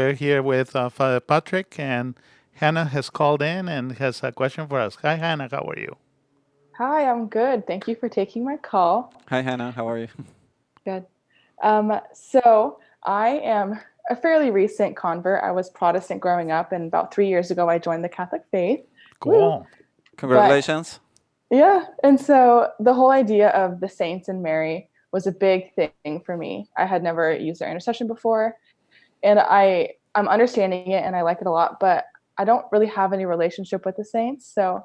we're here with Father Patrick, and Hannah has called in and has a question for us. Hi, Hannah. How are you? Hi, I'm good. Thank you for taking my call. Hi, Hannah. How are you? Good. So I am a fairly recent convert. I was Protestant growing up, and about 3 years ago, I joined the Catholic faith. Woo! Cool. But Congratulations. yeah, and so the whole idea of the saints and Mary was a big thing for me. I had never used their intercession before, and I'm understanding it and I like it a lot, but I don't really have any relationship with the saints. So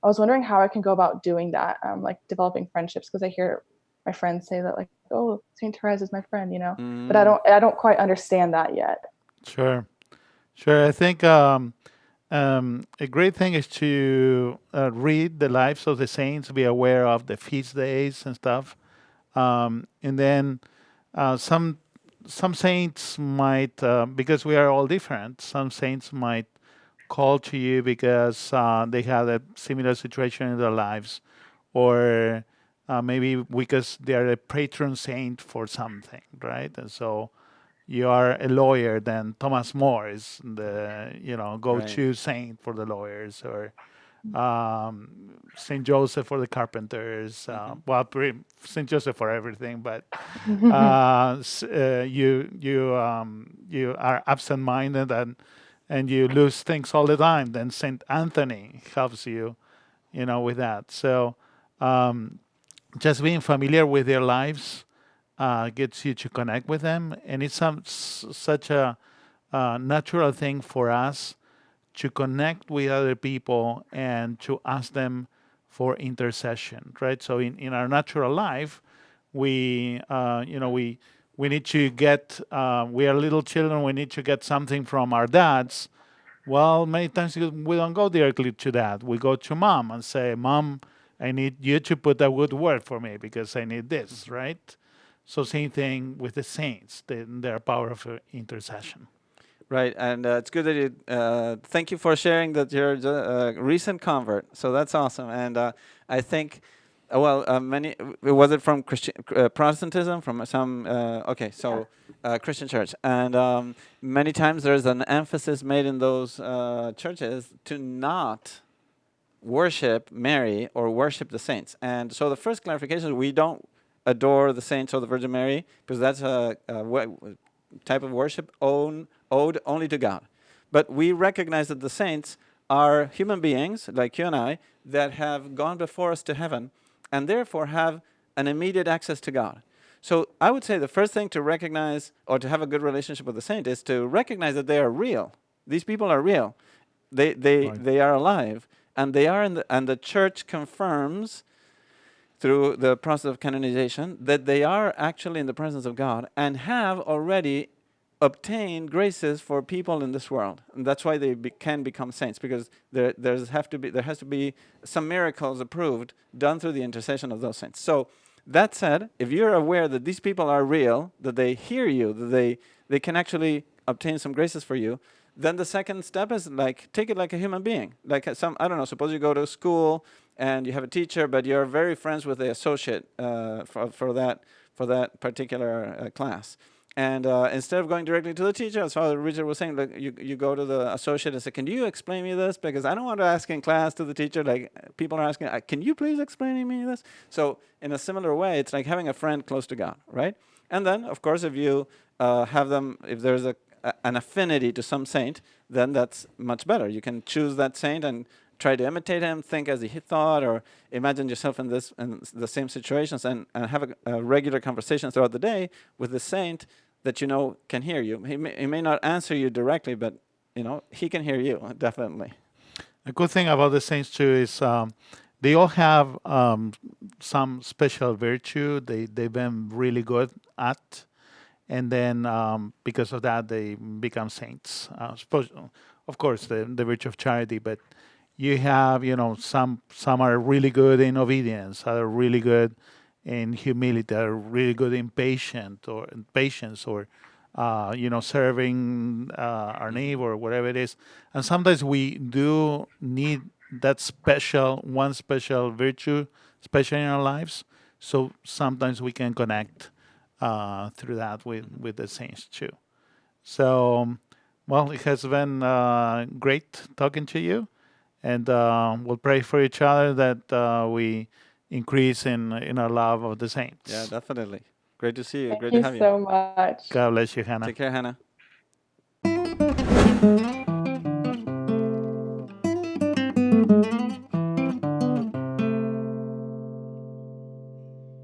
I was wondering how I can go about doing that, like developing friendships, because I hear my friends say that, like, oh, Saint Therese is my friend. But I Mm, don't I don't quite understand that yet. Sure. Sure. I think a great thing is to read the lives of the saints, be aware of the feast days and stuff. And then uh, some some saints might, because we are all different, some saints might call to you because they had a similar situation in their lives, or maybe because they are a patron saint for something, right? And so you are a lawyer, then Thomas More is the right. go-to saint for the lawyers, or Saint Joseph for the carpenters. Hmm. Saint Joseph for everything, but Mhm. you are absent-minded and you lose things all the time. Then Saint Anthony helps you, with that. So um, just being familiar with their lives gets you to connect with them, and it's such a natural thing for us to connect with other people and to ask them for intercession, right? So in our natural life, we need to get, we are little children, we need to get something from our dads. Well, many times we don't go directly to that. We go to mom and say, Mom, I need you to put a good word for me because I need this, right? So same thing with the saints, their power of intercession. Right, and it's good that you. Thank you for sharing that you're a recent convert. So that's awesome, and I think, many. Was it from Christian Protestantism? From some. Okay, Yeah. so Christian church, and many times there's an emphasis made in those churches to not worship Mary or worship the saints. And so the first clarification is we don't adore the saints or the Virgin Mary because that's a type of worship owed only to God. But we recognize that the saints are human beings like you and I that have gone before us to heaven and therefore have an immediate access to God. So I would say the first thing to recognize or to have a good relationship with the saint is to recognize that they are real. These people are real. Right. They are alive, and they are in the church confirms through the process of canonization that they are actually in the presence of God and have already obtained graces for people in this world. And that's why they can become saints, because there has to be some miracles approved done through the intercession of those saints. So that said, if you're aware that these people are real, that they hear you, that they can actually obtain some graces for you, then the second step is like take it like a human being. Like some, I don't know, suppose you go to school and you have a teacher, but you're very friends with the associate for that particular class. And instead of going directly to the teacher, as Father Richard was saying, like you go to the associate and say, "Can you explain me this? Because I don't want to ask in class to the teacher. Like people are asking, can you please explain me this?" So in a similar way, it's like having a friend close to God, right? And then, of course, if you have them, if there's an affinity to some saint, then that's much better. You can choose that saint and try to imitate him, think as he thought, or imagine yourself in the same situations, and have a regular conversation throughout the day with the saint that you know can hear you. He may not answer you directly, but he can hear you definitely. A good thing about the saints too is they all have some special virtue they've been really good at, and then because of that they become saints. Of course, the virtue of charity, but you have some are really good in obedience, are really good in humility, are really good in patience, or serving our Hmm. neighbor, or whatever it is. And sometimes we do need that one special virtue, especially in our lives. So sometimes we can connect through that with Hmm. the saints too. So Well, it has been great talking to you, and we'll pray for each other that we increase in our love of the saints. Yeah, definitely. Great to see you. Thank Great you to have you. so much. God bless you, Hannah. Take care, Hannah.